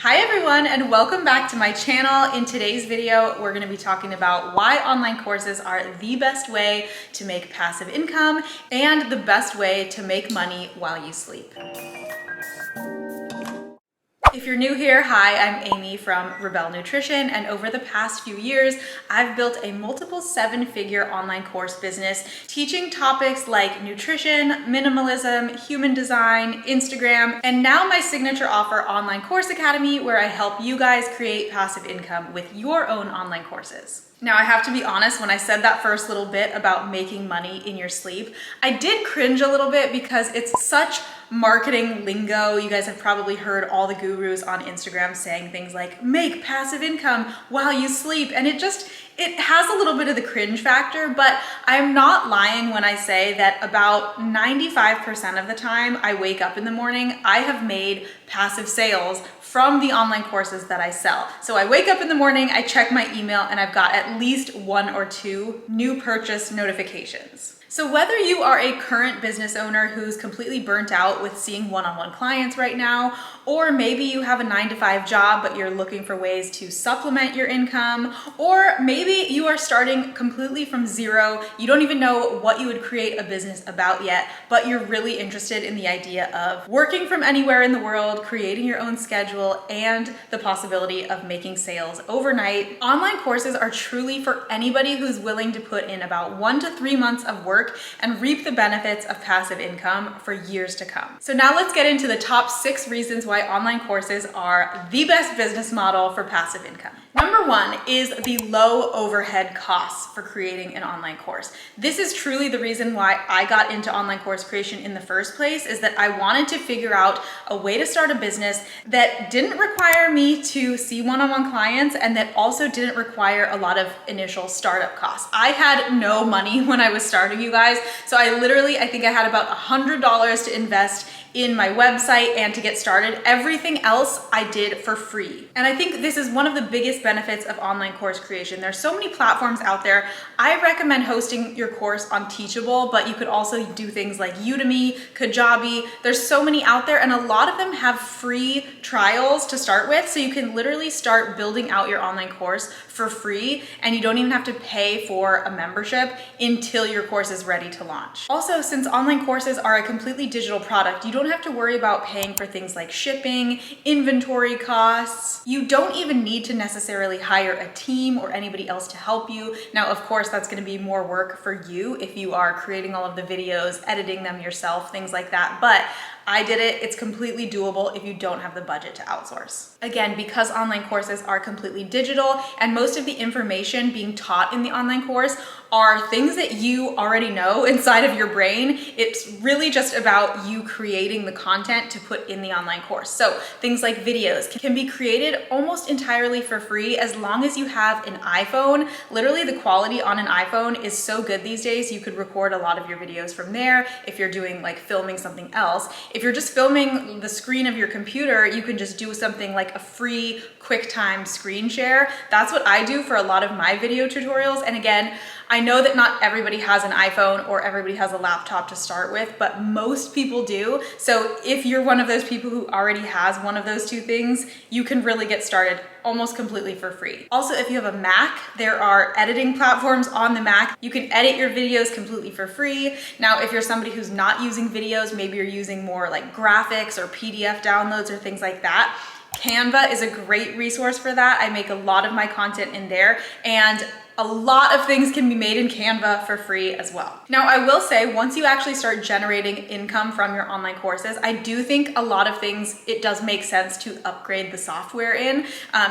Hi everyone, and welcome back to my channel. In today's video, we're going to be talking about why online courses are the best way to make passive income and the best way to make money while you sleep. If you're new here, hi, I'm Amy from Rebelle Nutrition, and over the past few years, I've built a multiple seven-figure online course business teaching topics like nutrition, minimalism, human design, Instagram, and now my signature offer, Online Course Academy, where I help you guys create passive income with your own online courses. Now, I have to be honest, when I said that first little bit about making money in your sleep, I did cringe a little bit because it's such marketing lingo. You guys have probably heard all the gurus on Instagram saying things like, make passive income while you sleep. And it has a little bit of the cringe factor, but I'm not lying when I say that about 95% of the time I wake up in the morning, I have made passive sales from the online courses that I sell. So I wake up in the morning, I check my email, and I've got at least one or two new purchase notifications. So whether you are a current business owner who's completely burnt out with seeing one-on-one clients right now, or maybe you have a 9-to-5 job, but you're looking for ways to supplement your income, or maybe you are starting completely from zero, you don't even know what you would create a business about yet, but you're really interested in the idea of working from anywhere in the world, creating your own schedule, and the possibility of making sales overnight. Online courses are truly for anybody who's willing to put in about 1 to 3 months of work and reap the benefits of passive income for years to come. So now let's get into the top 6 reasons why online courses are the best business model for passive income. Number 1 is the low overhead costs for creating an online course. This is truly the reason why I got into online course creation in the first place, is that I wanted to figure out a way to start a business that didn't require me to see one-on-one clients and that also didn't require a lot of initial startup costs. I had no money when I was starting, you guys. So I think I had about $100 to invest in my website and to get started. Everything else I did for free. And I think this is one of the biggest benefits of online course creation. There's so many platforms out there. I recommend hosting your course on Teachable, but you could also do things like Udemy, Kajabi. There's so many out there, and a lot of them have free trials to start with. So you can literally start building out your online course for free, and you don't even have to pay for a membership until your course is ready to launch. Also, since online courses are a completely digital product, you don't have to worry about paying for things like shipping, inventory costs. You don't even need to necessarily hire a team or anybody else to help you. Now, of course, that's going to be more work for you if you are creating all of the videos, editing them yourself, things like that. But I did it. It's completely doable if you don't have the budget to outsource. Again, because online courses are completely digital and most of the information being taught in the online course are things that you already know inside of your brain. It's really just about you creating the content to put in the online course. So things like videos can be created almost entirely for free as long as you have an iPhone. Literally, the quality on an iPhone is so good these days, you could record a lot of your videos from there if you're doing like filming something else. If you're just filming the screen of your computer, you can just do something like a free QuickTime screen share. That's what I do for a lot of my video tutorials. And again, I know that not everybody has an iPhone or everybody has a laptop to start with, but most people do. So if you're one of those people who already has one of those two things, you can really get started almost completely for free. Also, if you have a Mac, there are editing platforms on the Mac. You can edit your videos completely for free. Now, if you're somebody who's not using videos, maybe you're using more like graphics or PDF downloads or things like that, Canva is a great resource for that. I make a lot of my content in there, and a lot of things can be made in Canva for free as well. Now, I will say, once you actually start generating income from your online courses, I do think a lot of things, it does make sense to upgrade the software in,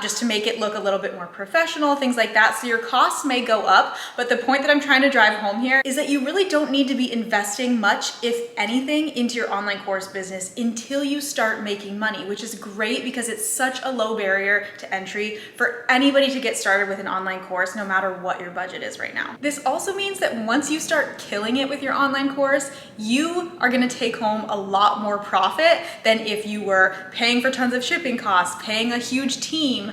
just to make it look a little bit more professional, things like that. So your costs may go up, but the point that I'm trying to drive home here is that you really don't need to be investing much, if anything, into your online course business until you start making money, which is great because it's such a low barrier to entry for anybody to get started with an online course, no matter what your budget is right now. This also means that once you start killing it with your online course, you are going to take home a lot more profit than if you were paying for tons of shipping costs, paying a huge team,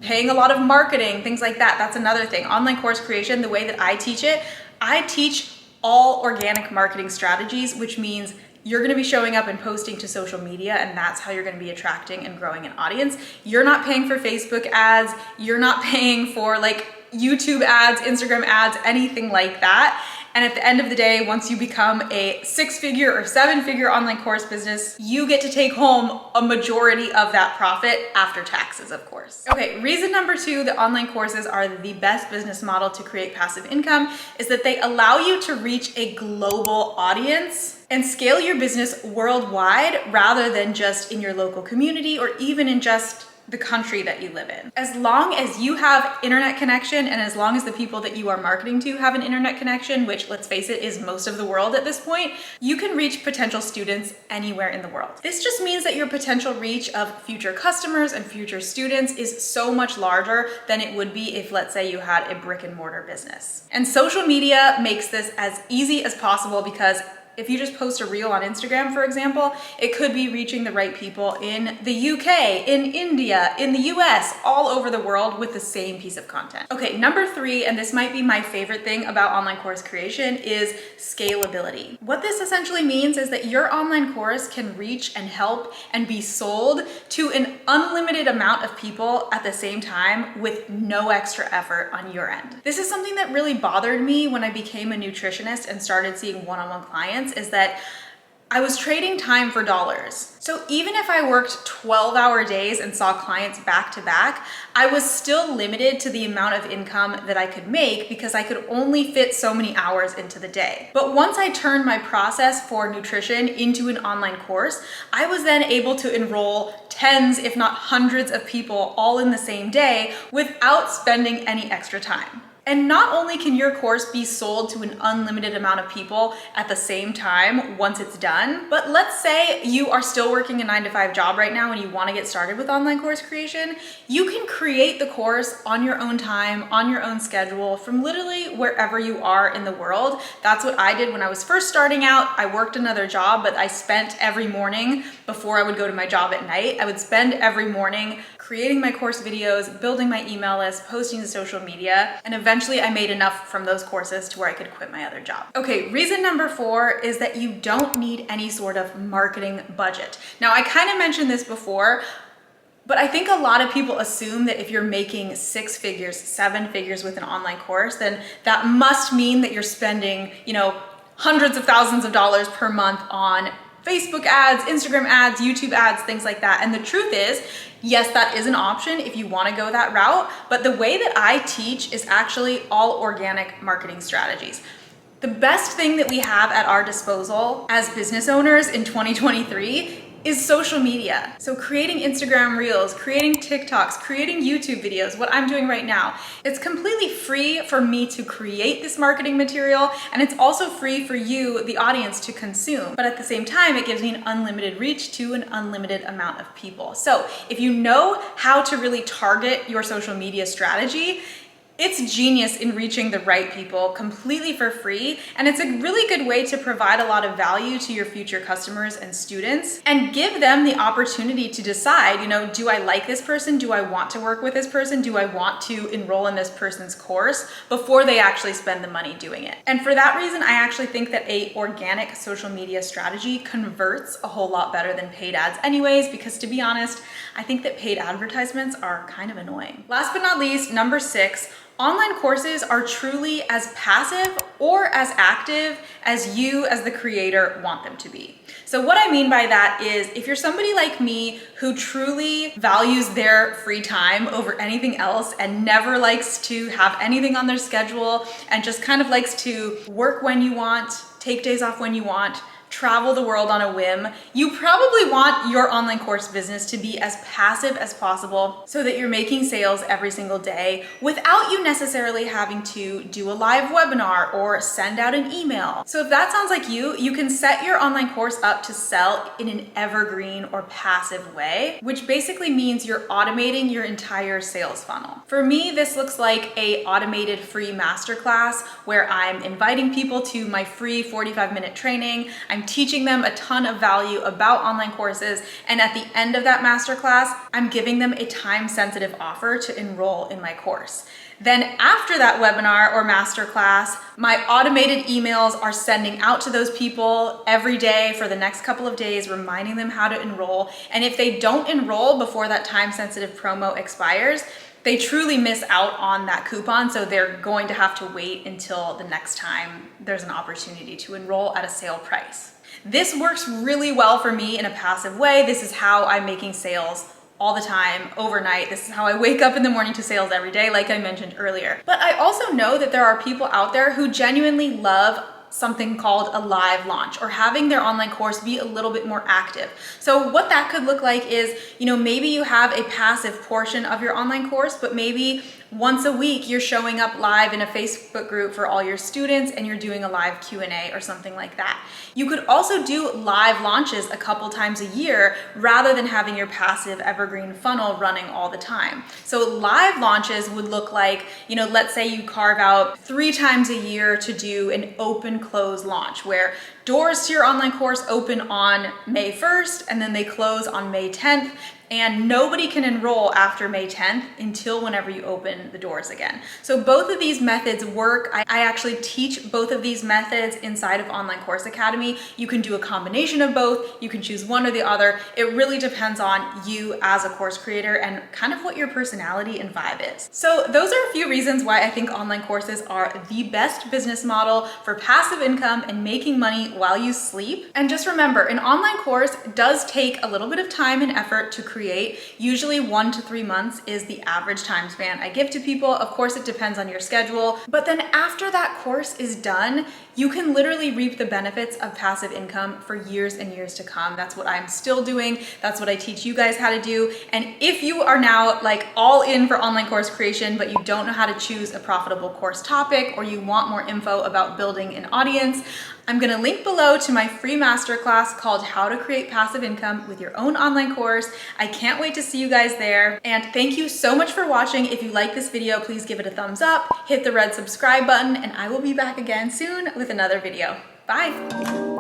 paying a lot of marketing, things like that. That's another thing. Online course creation, the way that I teach it, I teach all organic marketing strategies, which means You're gonna be showing up and posting to social media, and that's how you're gonna be attracting and growing an audience. You're not paying for Facebook ads, you're not paying for like YouTube ads, Instagram ads, anything like that. And at the end of the day, once you become a 6-figure or 7-figure online course business, you get to take home a majority of that profit after taxes, of course. Okay, reason number 2 that online courses are the best business model to create passive income is that they allow you to reach a global audience and scale your business worldwide rather than just in your local community or even in just the country that you live in. As long as you have internet connection and as long as the people that you are marketing to have an internet connection, which let's face it is most of the world at this point, you can reach potential students anywhere in the world. This just means that your potential reach of future customers and future students is so much larger than it would be if, let's say, you had a brick and mortar business. And social media makes this as easy as possible because if you just post a reel on Instagram, for example, it could be reaching the right people in the UK, in India, in the US, all over the world with the same piece of content. Okay, number 3, and this might be my favorite thing about online course creation, is scalability. What this essentially means is that your online course can reach and help and be sold to an unlimited amount of people at the same time with no extra effort on your end. This is something that really bothered me when I became a nutritionist and started seeing one-on-one clients, is that I was trading time for dollars. So even if I worked 12-hour days and saw clients back to back, I was still limited to the amount of income that I could make because I could only fit so many hours into the day. But once I turned my process for nutrition into an online course, I was then able to enroll tens, if not hundreds of people all in the same day without spending any extra time. And not only can your course be sold to an unlimited amount of people at the same time once it's done, but let's say you are still working a 9-to-5 job right now and you want to get started with online course creation, you can create the course on your own time, on your own schedule, from literally wherever you are in the world. That's what I did when I was first starting out. I worked another job, but I spent every morning before I would go to my job at night, I would spend every morning creating my course videos, building my email list, posting to social media, and eventually I made enough from those courses to where I could quit my other job. Okay, reason number 4 is that you don't need any sort of marketing budget. Now, I kind of mentioned this before, but I think a lot of people assume that if you're making 6 figures, 7 figures with an online course, then that must mean that you're spending, hundreds of thousands of dollars per month on Facebook ads, Instagram ads, YouTube ads, things like that. And the truth is, yes, that is an option if you want to go that route, but the way that I teach is actually all organic marketing strategies. The best thing that we have at our disposal as business owners in 2023 is social media. So creating Instagram Reels, creating TikToks, creating YouTube videos, what I'm doing right now. It's completely free for me to create this marketing material, and it's also free for you, the audience, to consume. But at the same time, it gives me an unlimited reach to an unlimited amount of people. So if you know how to really target your social media strategy, it's genius in reaching the right people completely for free, and it's a really good way to provide a lot of value to your future customers and students and give them the opportunity to decide, do I like this person? Do I want to work with this person? Do I want to enroll in this person's course before they actually spend the money doing it? And for that reason, I actually think that a organic social media strategy converts a whole lot better than paid ads anyways, because to be honest, I think that paid advertisements are kind of annoying. Last but not least, number 6, online courses are truly as passive or as active as you as the creator want them to be. So what I mean by that is if you're somebody like me who truly values their free time over anything else and never likes to have anything on their schedule and just kind of likes to work when you want, take days off when you want, travel the world on a whim, you probably want your online course business to be as passive as possible so that you're making sales every single day without you necessarily having to do a live webinar or send out an email. So if that sounds like you can set your online course up to sell in an evergreen or passive way, which basically means you're automating your entire sales funnel. For me, this looks like a automated free masterclass where I'm inviting people to my free 45-minute training. I'm I'm teaching them a ton of value about online courses, and at the end of that masterclass, I'm giving them a time-sensitive offer to enroll in my course. Then after that webinar or masterclass, my automated emails are sending out to those people every day for the next couple of days, reminding them how to enroll. And if they don't enroll before that time-sensitive promo expires, they truly miss out on that coupon, so they're going to have to wait until the next time there's an opportunity to enroll at a sale price. This works really well for me in a passive way. This is how I'm making sales all the time, overnight. This is how I wake up in the morning to sales every day, like I mentioned earlier. But I also know that there are people out there who genuinely love something called a live launch, or having their online course be a little bit more active. So what that could look like is, maybe you have a passive portion of your online course, but maybe once a week you're showing up live in a Facebook group for all your students and you're doing a live Q&A or something like that. You could also do live launches a couple times a year rather than having your passive evergreen funnel running all the time. So live launches would look like, let's say you carve out 3 times a year to do an open close launch where doors to your online course open on May 1st and then they close on May 10th. And nobody can enroll after May 10th until whenever you open the doors again. So both of these methods work. I actually teach both of these methods inside of Online Course Academy. You can do a combination of both. You can choose one or the other. It really depends on you as a course creator and kind of what your personality and vibe is. So those are a few reasons why I think online courses are the best business model for passive income and making money while you sleep. And just remember, an online course does take a little bit of time and effort to create. Usually 1 to 3 months is the average time span I give to people. Of course, it depends on your schedule. But then after that course is done, you can literally reap the benefits of passive income for years and years to come. That's what I'm still doing. That's what I teach you guys how to do. And if you are now all in for online course creation, but you don't know how to choose a profitable course topic, or you want more info about building an audience, I'm gonna link below to my free masterclass called How to Create Passive Income with Your Own Online Course. I can't wait to see you guys there. And thank you so much for watching. If you like this video, please give it a thumbs up, hit the red subscribe button, and I will be back again soon with another video. Bye.